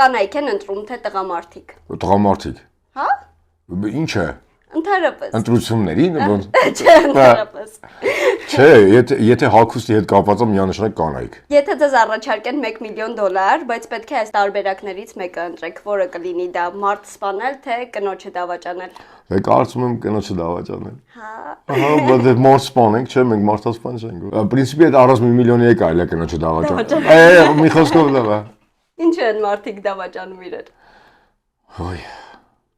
Կանայք են ընտրում թե տղամարդիկ։ Տղամարդիկ։ Հա։ Ինչ է։ Ընդհանրապես։ Ընտրություններին ոնց։ Չէ, ընդհանրապես։ Չէ, եթե հագուստի հետ կապված է միանշանակ կանայք։ Եթե ձեզ առաջարկեն $1 միլիոն, բայց պետք է այս տարբերակներից մեկը ընտրեք, որը կլինի դա մարդ սպանել թե կնոջը դավաճանել։ Դե կարծում եմ կնոջը դավաճանել։ Հա։ Ահա, բայց մարդ սպանենք, չէ, մենք մարդասպան չենք։ Պրինցիպի այդ առանց 1 միլիոնի է կարելի է կնոջը դավաճանել։ Մի խոսքով լավ է։ Ինչ են մարդիկ դավաճանում իրար։ Ոյ։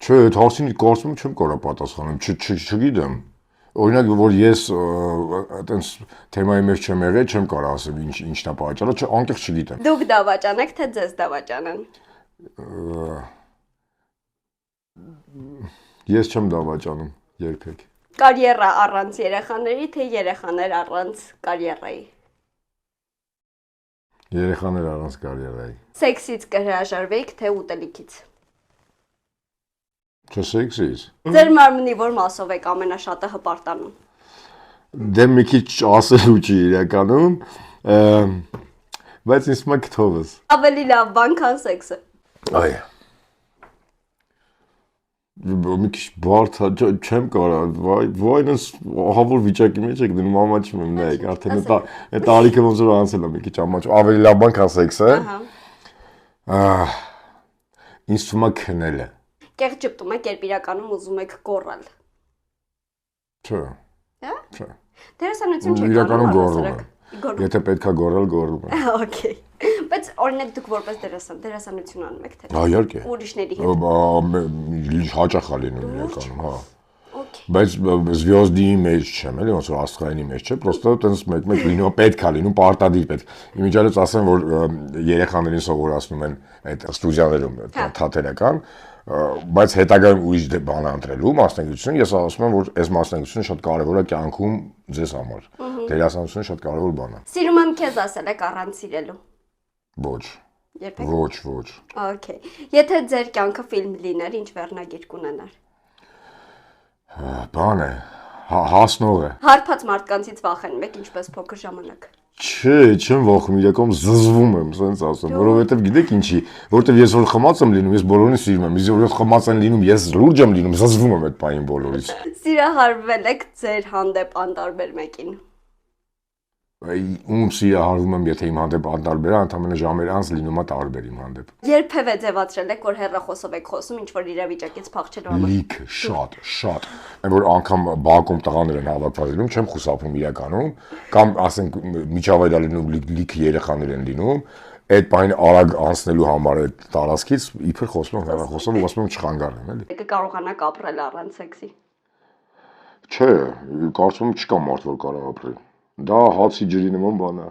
Չէ, այդ հարցին կարծում եմ չեմ կարող պատասխանել, չգիտեմ։ Օրինակ, որ ես այտենց թեմայի մեջ չեմ եղել, չեմ կարող ասել ինչն է պատճառը, անկեղծ չգիտեմ։ Դուք դավաճանեք թե ձեզ դավաճանեն։ Ես չեմ դավաճանում երբեք։ Կարիերա առանց երեխաների թե երեխաներ առանց կարիերայի։ Երեխաներ առանց կարիերայի։ Սեքսից կհրաժարվեիք թե ուտելիքից։ Չէ, սեքսից։ Ձեր մարմնի որ մասով եք ամենաշատը հպարտանում։ Դե մի քիչ ասելու չի իրականում, բայց ինձ մա քթովս։ Ավելի լավ բան քան սեքսը։ Այ։ Մի քիչ բարդ է, չեմ կարող, վայնս ահավոր վիճակի մեջ եք դնում, ամաչում եմ, նայեք, արդեն այդ տարիքը ոնց որ անցել է մի քիչ ամաչում, ավելի լավ բան քան սեքսը։ Ահա։ Ինձ թվում է քնելը։ Կեղծ ճպտում եք, երբ իրականում ուզում եք գոռալ։ Չէ։ Հա։ Չէ։ Դերասանություն չեք Իրականում գոռում առհասարակ։ եմ։ Եթե պետքա գոռալ, գոռում եմ։ Okay։ Բայց օրինակ դուք որպես դերասանություն անում եք թե։ Հա, իհարկե։ Ուրիշների հետ։ Հաճախ է լինում իրականում, հա։ Okay։ Բայց զվյոզդի մեջ չեմ, էլի ոնց որ աստղայինի մեջ չէ, պրոստը տենց մեկ լինում, պետք է լինում, պարտադիր պետք։ Իմիջիալից ասեմ, որ երեխաներին սովորացնում են այդ ստուդիաներում թատերական, բայց հետագայում ուրիշ բան ընտրելու մասնագիտություն, ես ասում եմ, որ այս մասնագիտությունը շատ կարևոր է կյանքում ձեզ համար։ Դերասանությունը շատ կարևոր բան է։ Սիրում եմ քեզ ասել եք առանց սիրելու։ Ոչ։ Երբեք։ Ոչ։ Okay։ Եթե ձեր կյանքը ֆիլմ լիներ, ինչ վերնագիր կունենար։ Բան է, հասնող է։ Հարբած մարդկանցից վախենում եք ինչպես փոքր ժամանակ։ Չէ, չեմ վախում, իրականում զզվում եմ, ասենց ասեմ, որովհետև գիտեք ինչի, որովհետև ես որ խմած եմ լինում, ես բոլորին սիրում եմ, իսկ որ խմած են լինում, ես լուրջ եմ լինում, զզվում եմ այդ պահին բոլորից։ Սիրահարվել եք ձեր հանդեպ անտարբեր մեկին։ Ում սիրահարվում եմ, եթե իմ հանդեպ անտարբեր է, ընդամենը ժամեր անց լինում է տարբեր իմ հանդեպ։ Երբևէ ձևացրել եք, որ հեռախոսով եք խոսում, ինչ որ իրավիճակից փախչելու համար։ Լիք, շատ։ Այն որ անգամ բակում տղաներ են հավաքված լինում, չեմ խուսափում իրականում, կամ ասենք միջավայր լինում լիք երեխաներ են լինում, այդ բանը արագ անցնելու համար այդ տարածքից իբր խոսում եմ հեռախոսով ու ասում եմ չխանգարեմ, էլի։ Կկարողանաք ապրել առանց սեքսի։ Չէ, կարծում եմ չկա մարդ որ կարող ապրի։ Դա հացի ջրի նման բան է։